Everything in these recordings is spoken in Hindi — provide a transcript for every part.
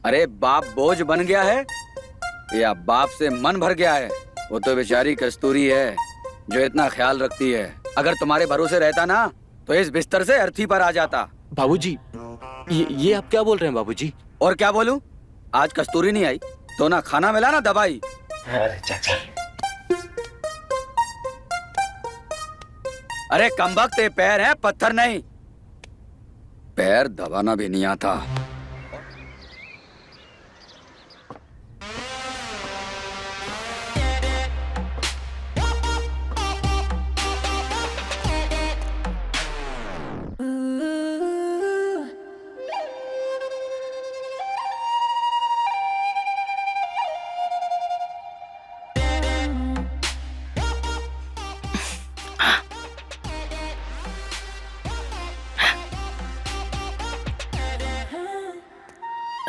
अरे बाप बोझ बन गया है या बाप से मन भर गया है? वो तो बेचारी कस्तूरी है जो इतना ख्याल रखती है। अगर तुम्हारे भरोसे रहता ना तो इस बिस्तर से अर्थी पर आ जाता। बाबूजी, ये आप क्या बोल रहे हैं बाबूजी? और क्या बोलूं? आज कस्तूरी नहीं आई तो ना खाना मिला ना दवाई। अरे चाचा, अरे कमबख्त ये पैर है पत्थर नहीं। पैर दबाना भी नहीं आता।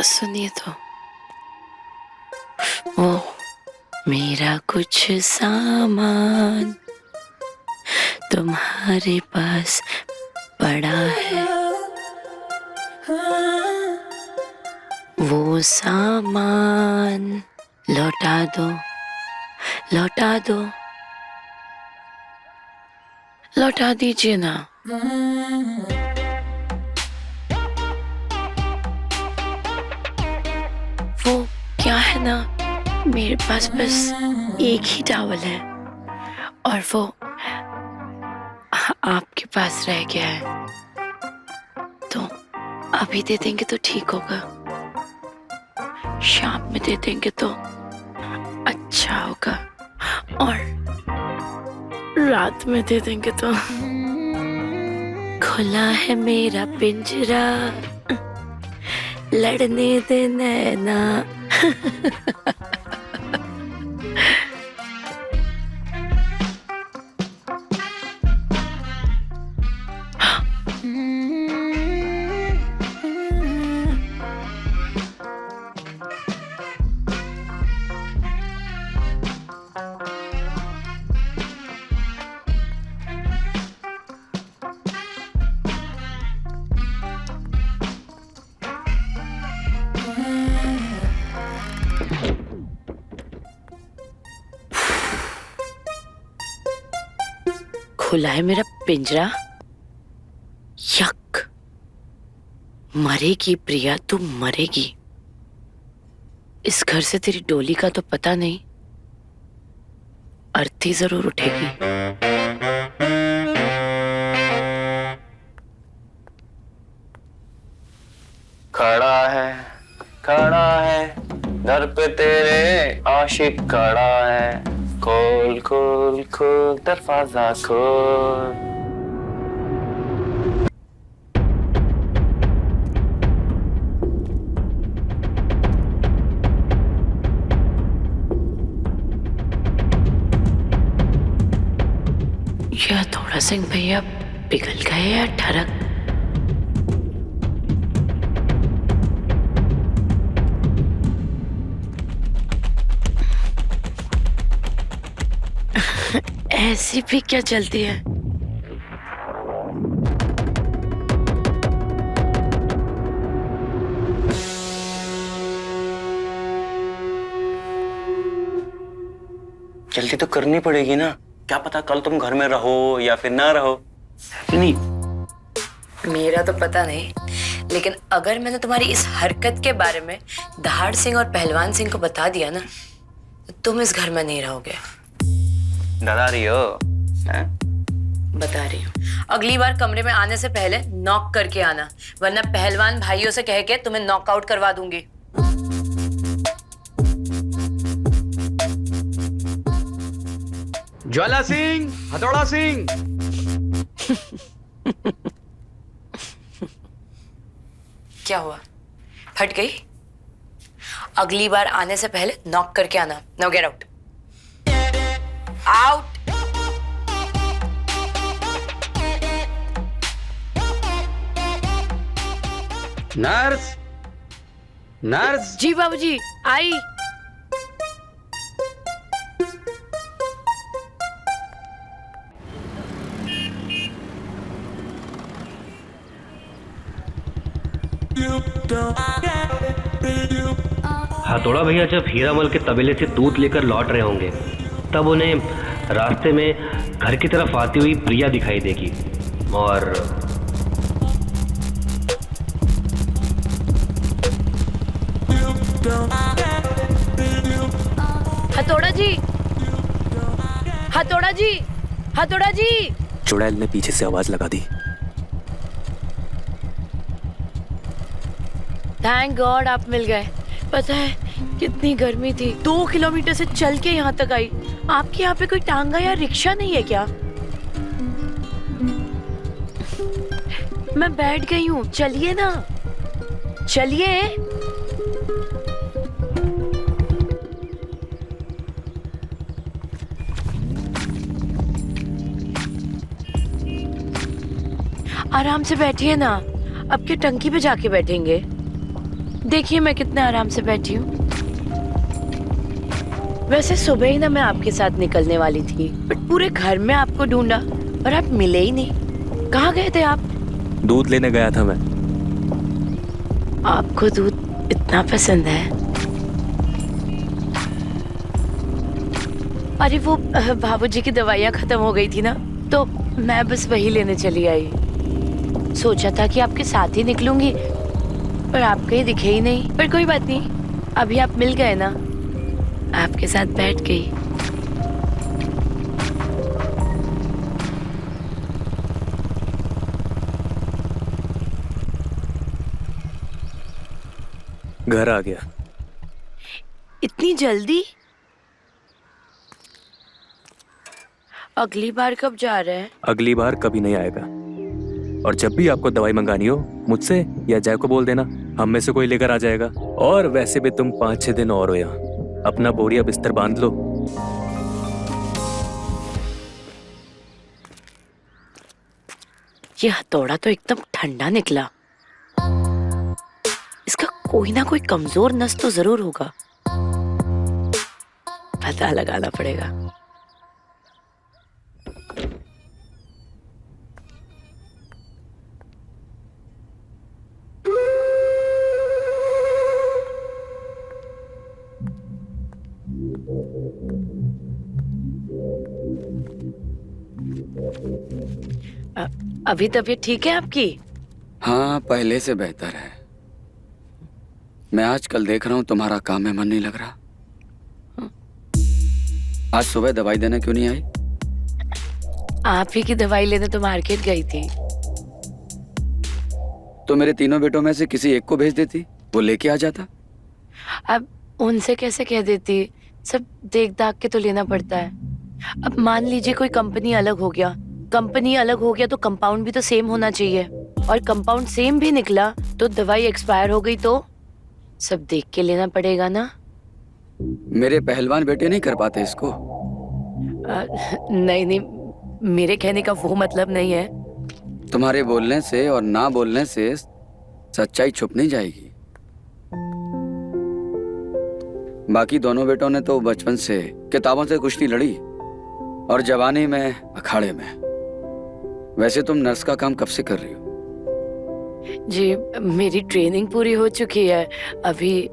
सुनिए तो, वो मेरा कुछ सामान तुम्हारे पास पड़ा है, वो सामान लौटा दो, लौटा दो, लौटा दीजिए ना। वो क्या है ना, मेरे पास बस एक ही टॉवल है और वो आपके पास रह गया है, तो अभी दे देंगे तो ठीक होगा, शाम में दे देंगे तो अच्छा होगा, और रात में दे देंगे तो। खुला है मेरा पिंजरा, लड़ने दे नैना। खुला है मेरा पिंजरा, यक। मरेगी प्रिया, तू मरेगी। इस घर से तेरी डोली का तो पता नहीं, अर्थी जरूर उठेगी। खड़ा है घर पे तेरे आशिक खड़ा है, खोल खोल खोल दरवाजा खोल। यह थोड़ा सिंह भैया पिघल गए या ठरक? ऐसी भी क्या चलती है? जल्दी तो करनी पड़ेगी ना, क्या पता कल तुम घर में रहो या फिर ना रहो। नहीं, मेरा तो पता नहीं, लेकिन अगर मैंने तुम्हारी इस हरकत के बारे में दहाड़ सिंह और पहलवान सिंह को बता दिया ना, तो तुम इस घर में नहीं रहोगे। डरा रही हो? बता रही हूँ, अगली बार कमरे में आने से पहले नॉक करके आना, वरना पहलवान भाइयों से कह के तुम्हें नॉकआउट करवा दूंगी। ज्वाला सिंह, हथौड़ा सिंह। क्या हुआ, फट गई? अगली बार आने से पहले नॉक करके आना। Now get out. Out. Nurse, nurse. जी बाबूजी, आई। You don't get it, you हथौड़ा भैया जब हीरामल के तबेले से दूध लेकर लौट रहे होंगे तब उन्हें रास्ते में घर की तरफ आती हुई प्रिया दिखाई देगी और हथौड़ा जी, हथौड़ा जी, हथौड़ा जी। चुड़ैल ने पीछे से आवाज लगा दी। थैंक गॉड आप मिल गए। पता है कितनी गर्मी थी, 2 किलोमीटर से चल के यहाँ तक आई। आपके यहाँ पे कोई टांगा या रिक्शा नहीं है क्या? मैं बैठ गई हूँ, चलिए ना, चलिए। आराम से बैठिए ना, अब के टंकी पे जाके बैठेंगे। देखिए मैं कितने आराम से बैठी हूँ। वैसे सुबह ही ना मैं आपके साथ निकलने वाली थी, बट पूरे घर में आपको ढूंढा और आप मिले ही नहीं। कहाँ गए थे आप? दूध लेने गया था मैं। आपको दूध इतना पसंद है? अरे वो बाबूजी की दवाइयाँ खत्म हो गई थी ना, तो मैं बस वही लेने चली आई। सोचा था कि आपके साथ ही निकलूंगी, पर आप कहीं दिखे ही नहीं। पर कोई बात नहीं, अभी आप मिल गए ना, आपके साथ बैठ गई। घर आ गया। इतनी जल्दी? अगली बार कब जा रहे हैं? अगली बार कभी नहीं आएगा। और जब भी आपको दवाई मंगानी हो मुझसे या जय को बोल देना, हम में से कोई लेकर आ जाएगा। और वैसे भी तुम 5-6 दिन और हो यहाँ, अपना बोरिया बिस्तर बांध लो। ये हथौड़ा तो एकदम ठंडा निकला। इसका कोई ना कोई कमजोर नस तो जरूर होगा, पता लगाना पड़ेगा। अभी तबीयत ठीक है आपकी? हाँ, पहले से बेहतर है। मैं आजकल देख रहा हूँ तुम्हारा काम में मन नहीं लग रहा। आज सुबह दवाई देने क्यों नहीं आई? आप ही की दवाई लेने तो मार्केट गई थी। तो मेरे तीनों बेटों में से किसी एक को भेज देती, वो लेके आ जाता। अब उनसे कैसे कह देती? सब देख दाख के तो लेना पड़ता है। अब मान लीजिए कोई कंपनी अलग हो गया, तो कंपाउंड भी तो सेम होना चाहिए, और कंपाउंड सेम भी निकला तो दवाई एक्सपायर हो गई तो सब देख के लेना पड़ेगा ना। मेरे पहलवान बेटे नहीं कर पाते इसको। नहीं, मेरे कहने का वो मतलब नहीं है। तुम्हारे बोलने से और ना बोलने से सच्चाई छुप नहीं जाएगी। बाकी दोनों बेटों ने तो बचपन से किताबों से कुश्ती लड़ी और जवानी में अखाड़े में। वैसे तुम नर्स का काम कब से कर रही हो? जी, मेरी ट्रेनिंग पूरी हो चुकी है, अभी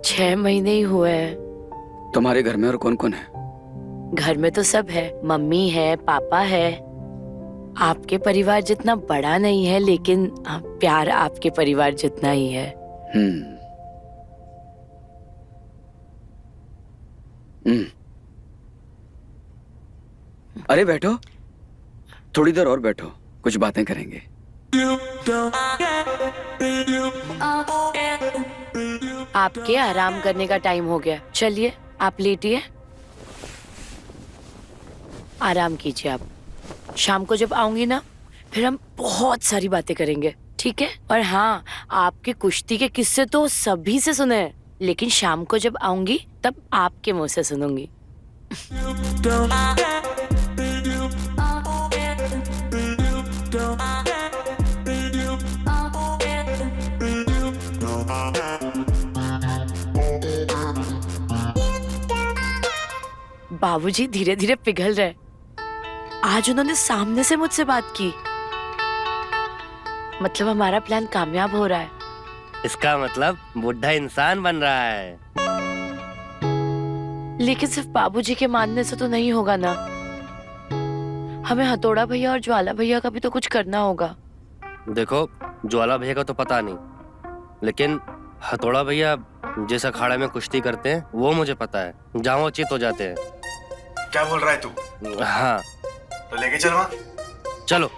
6 महीने ही हुए हैं। तुम्हारे घर में और कौन कौन है? घर में तो सब है, मम्मी है, पापा है। आपके परिवार जितना बड़ा नहीं है, लेकिन प्यार आपके परिवार जितना ही है। अरे बैठो, थोड़ी देर और बैठो, कुछ बातें करेंगे। आपके आराम करने का टाइम हो गया, चलिए आप लेटिए, आराम कीजिए। आप शाम को जब आऊंगी ना, फिर हम बहुत सारी बातें करेंगे, ठीक है? और हाँ, आपके कुश्ती के किस्से तो सभी से सुने हैं, लेकिन शाम को जब आऊंगी तब आपके मुंह से सुनूंगी। बाबूजी धीरे धीरे पिघल रहे। आज उन्होंने सामने से मुझसे बात की, मतलब हमारा प्लान कामयाब हो रहा है। इसका मतलब बुढ़ा इंसान बन रहा है। लेकिन सिर्फ बाबूजी के मानने से तो नहीं होगा ना। हमें हथौड़ा भैया और ज्वाला भैया का भी तो कुछ करना होगा। देखो, ज्वाला भैया का तो पता नहीं, लेकिन हथौड़ा भैया जिस अखाड़े में कुश्ती करते हैं वो मुझे पता है, जहाँ वो चित हो जाते हैं। क्या बोल रहा है तू? हाँ, तो लेके चल वहाँ। चलो।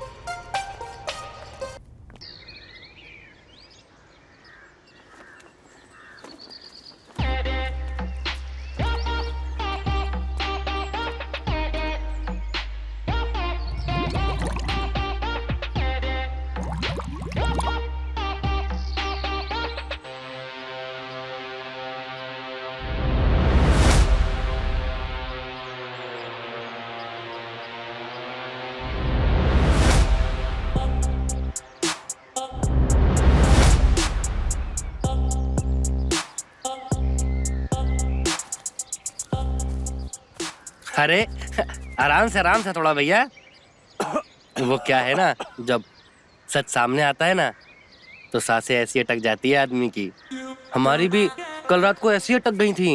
अरे आराम से थोड़ा भैया। वो क्या है ना, जब सच सामने आता है ना तो सांसें ऐसी अटक जाती है आदमी की। हमारी भी कल रात को ऐसी अटक गई थी।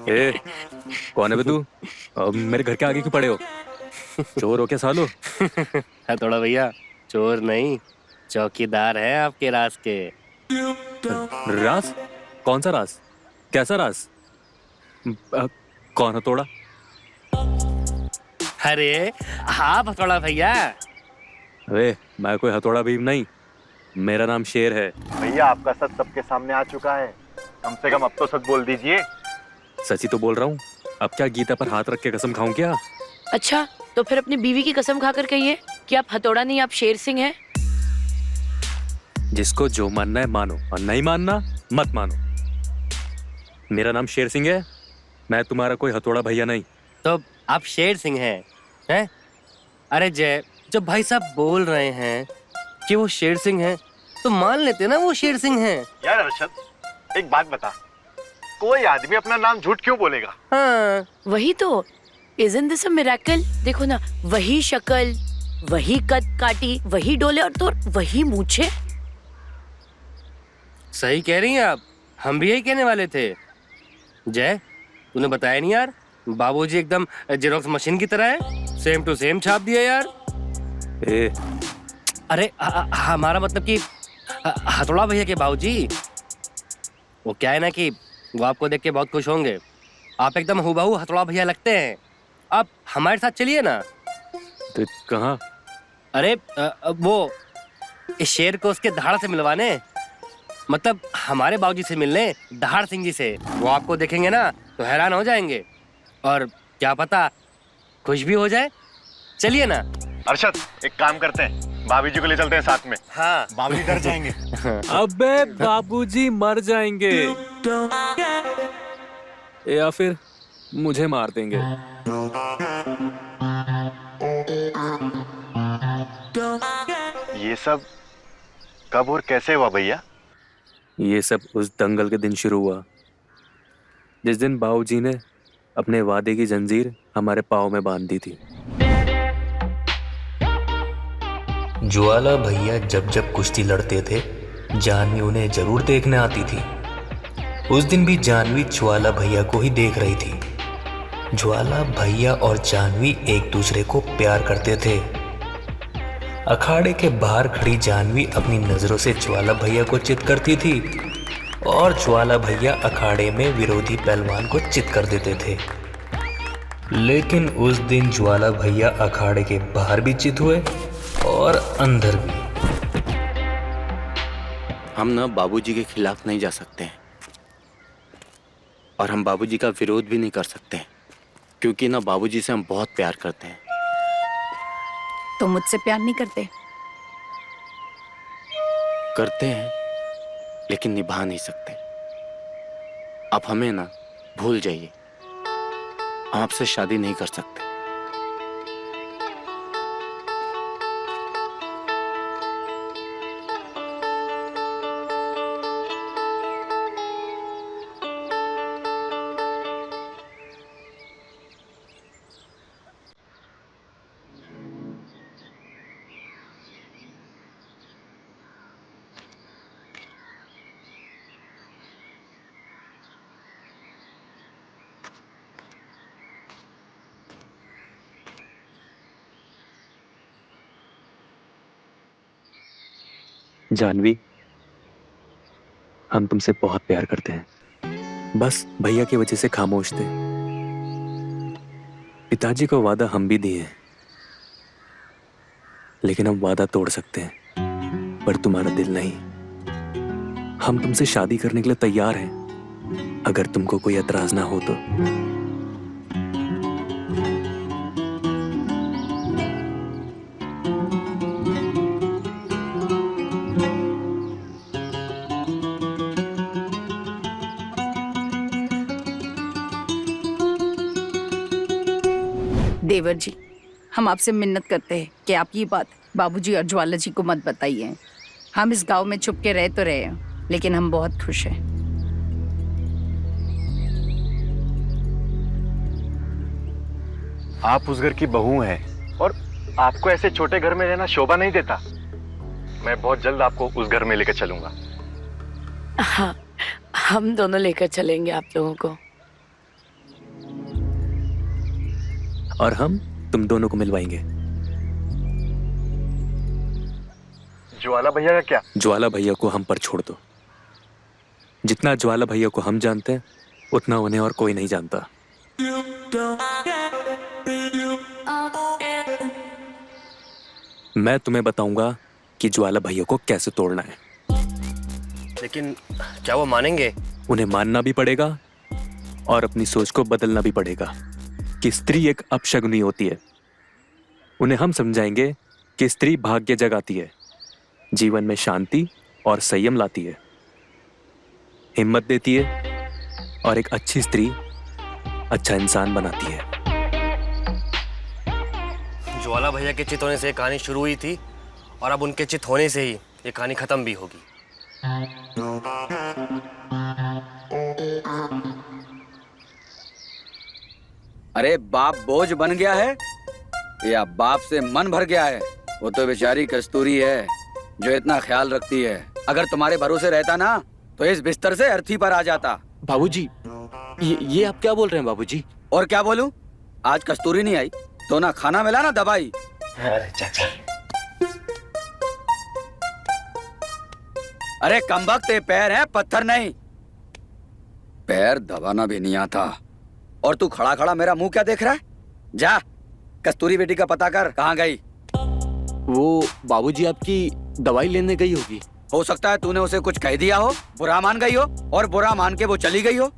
ए, कौन है बे तू? मेरे घर के आगे क्यों पड़े हो? चोर हो क्या सालो? थोड़ा भैया, चोर नहीं, चौकीदार है आपके राज के। राज? कौन सा राज? कैसा राज? कौन हथौड़ा? अरे हाँ हथौड़ा भैया। अरे मैं कोई हथौड़ा भीम नहीं, मेरा नाम शेर है। भैया आपका सच सबके सामने आ चुका है, कम से कम अब तो सच बोल दीजिए। सच ही तो बोल रहा हूँ। अब क्या गीता पर हाथ रख के कसम खाऊं क्या? अच्छा, तो फिर अपनी बीवी की कसम खाकर कहिए कि आप हथौड़ा नहीं, आप शेर सिंह हैं। जिसको जो मानना है मानो, और नहीं मानना मत मानो। मेरा नाम शेर सिंह है, मैं तुम्हारा कोई हथौड़ा भैया नहीं। तो आप शेर सिंह हैं? अरे जय, जब भाई साहब बोल रहे हैं कि वो शेर सिंह हैं, तो मान लेते ना वो शेर सिंह हैं। यार अरशद, एक बात बता, कोई आदमी अपना नाम झूठ क्यों बोलेगा? हाँ, वही तो, isn't this a miracle? देखो ना, वही शक्ल, वही कद काटी, वही डोले और तो वही मूछे। सही कह रही हैं आप, हम भी यही कहने वाले थे। जय, तूने बताया नहीं यार, बाबूजी एकदम जेरोक्स मशीन की तरह है, सेम टू सेम छाप दिया यार। ए, अरे हमारा मतलब कि हथौड़ा भैया के बाबूजी, वो क्या है ना कि वो आपको देख के बहुत खुश होंगे। आप एकदम हूबहू हथौड़ा भैया लगते हैं। आप हमारे साथ चलिए ना। तो कहाँ? अरे वो इस शेर को उसके दहाड़ से मिलवाने, मतलब हमारे बाबूजी से मिलने, दहाड़ सिंह जी से। वो आपको देखेंगे ना तो हैरान हो जाएंगे, और क्या पता खुश भी हो जाए। चलिए ना। अरशद, एक काम करते हैं, भाभी जी को ले चलते हैं साथ में। हाँ, भाभी डर जाएंगे। अबे बाबूजी मर जाएंगे या फिर मुझे मार देंगे। ये सब कब और कैसे हुआ भैया? ये सब उस दंगल के दिन शुरू हुआ, जिस दिन बाबूजी ने अपने वादे की जंजीर हमारे पाँव में बांध दी थी। ज्वाला भैया जब जब कुश्ती लड़ते थे, जानवी उन्हें जरूर देखने आती थी। उस दिन भी जानवी ज्वाला भैया को ही देख रही थी। ज्वाला भैया और जानवी एक दूसरे को प्यार करते थे। अखाड़े के बाहर खड़ी जानवी अपनी नजरों से ज्वाला भैया को चित करती थी, और ज्वाला भैया अखाड़े में विरोधी पहलवान को चित कर देते थे। लेकिन उस दिन ज्वाला भैया अखाड़े के बाहर भी चित हुए और अंदर भी। हम ना बाबूजी के खिलाफ नहीं जा सकते हैं, और हम बाबूजी का विरोध भी नहीं कर सकते हैं, क्योंकि ना बाबूजी से हम बहुत प्यार करते हैं। तो मुझसे प्यार नहीं करते? करते हैं, लेकिन निभा नहीं सकते। आप हमें ना भूल जाइए, हम आपसे शादी नहीं कर सकते। जानवी, हम तुमसे बहुत प्यार करते हैं। बस भैया की वजह से खामोश थे। पिताजी को वादा हम भी दिए, लेकिन हम वादा तोड़ सकते हैं, पर तुम्हारा दिल नहीं। हम तुमसे शादी करने के लिए तैयार हैं, अगर तुमको कोई एतराज ना हो तो। देवर जी, हम आपसे मिन्नत करते हैं कि आप ये बात बाबूजी और ज्वाला जी को मत बताइए। हम इस गांव में छुप के रह तो रहे हैं, लेकिन हम बहुत खुश हैं। आप उस घर की बहू हैं और आपको ऐसे छोटे घर में रहना शोभा नहीं देता। मैं बहुत जल्द आपको उस घर में लेकर चलूंगा। हाँ, हम दोनों लेकर चलेंगे आप लोगों को। और हम तुम दोनों को मिलवाएंगे। ज्वाला भैया का क्या? ज्वाला भैया को हम पर छोड़ दो। जितना ज्वाला भैया को हम जानते हैं, उतना उन्हें और कोई नहीं जानता। मैं तुम्हें बताऊंगा कि ज्वाला भैया को कैसे तोड़ना है। लेकिन क्या वो मानेंगे? उन्हें मानना भी पड़ेगा और अपनी सोच को बदलना भी पड़ेगा कि स्त्री एक अपशगुनी होती है। उन्हें हम समझाएंगे कि स्त्री भाग्य जगाती है, जीवन में शांति और संयम लाती है, हिम्मत देती है और एक अच्छी स्त्री अच्छा इंसान बनाती है। ज्वाला भैया के चित होने से ये कहानी शुरू हुई थी और अब उनके चित होने से ही ये कहानी खत्म भी होगी। अरे बाप बोझ बन गया है या बाप से मन भर गया है? वो तो बेचारी कस्तूरी है जो इतना ख्याल रखती है। अगर तुम्हारे भरोसे रहता ना तो इस बिस्तर से अर्थी पर आ जाता। बाबूजी, ये आप क्या बोल रहे हैं बाबूजी? और क्या बोलूं? आज कस्तूरी नहीं आई तो ना खाना मिला ना दवाई। अरे चाचा, अरे कमबख्त, ये पैर है पत्थर नहीं। पैर दबाना भी नहीं आता और तू खड़ा खड़ा मेरा मुंह क्या देख रहा है? जा कस्तूरी बेटी का पता कर, कहाँ गई? वो बाबूजी आपकी दवाई लेने गई होगी। हो सकता है तूने उसे कुछ कह दिया हो, बुरा मान गई हो और बुरा मान के वो चली गई हो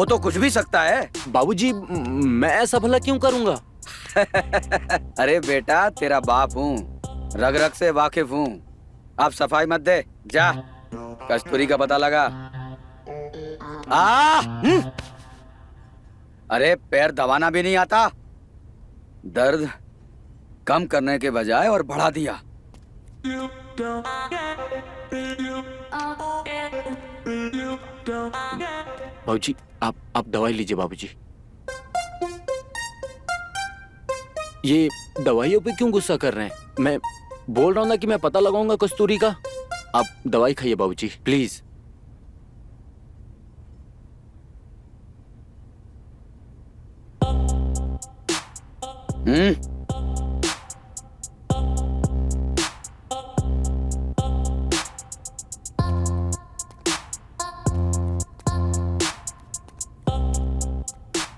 तो कुछ भी सकता है। बाबूजी, मैं ऐसा भला क्यों करूंगा? अरे बेटा, तेरा बाप हूँ, रग रग से वाकिफ हूँ। अब सफाई मत दे, जा कस्तूरी का पता लगा। अरे पैर दबाना भी नहीं आता, दर्द कम करने के बजाय और बढ़ा दिया। बाबूजी, आप दवाई लीजिए बाबूजी। ये दवाइयों पे क्यों गुस्सा कर रहे हैं? मैं बोल रहा हूँ ना कि मैं पता लगाऊंगा कस्तूरी का। आप दवाई खाइए बाबूजी, प्लीज।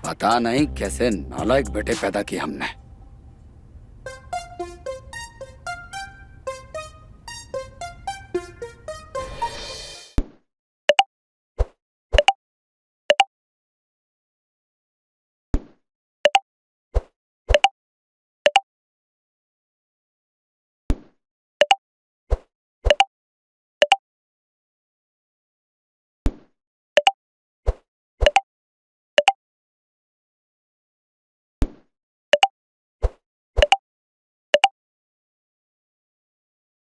पता नहीं कैसे नालायक बेटे पैदा किए हमने।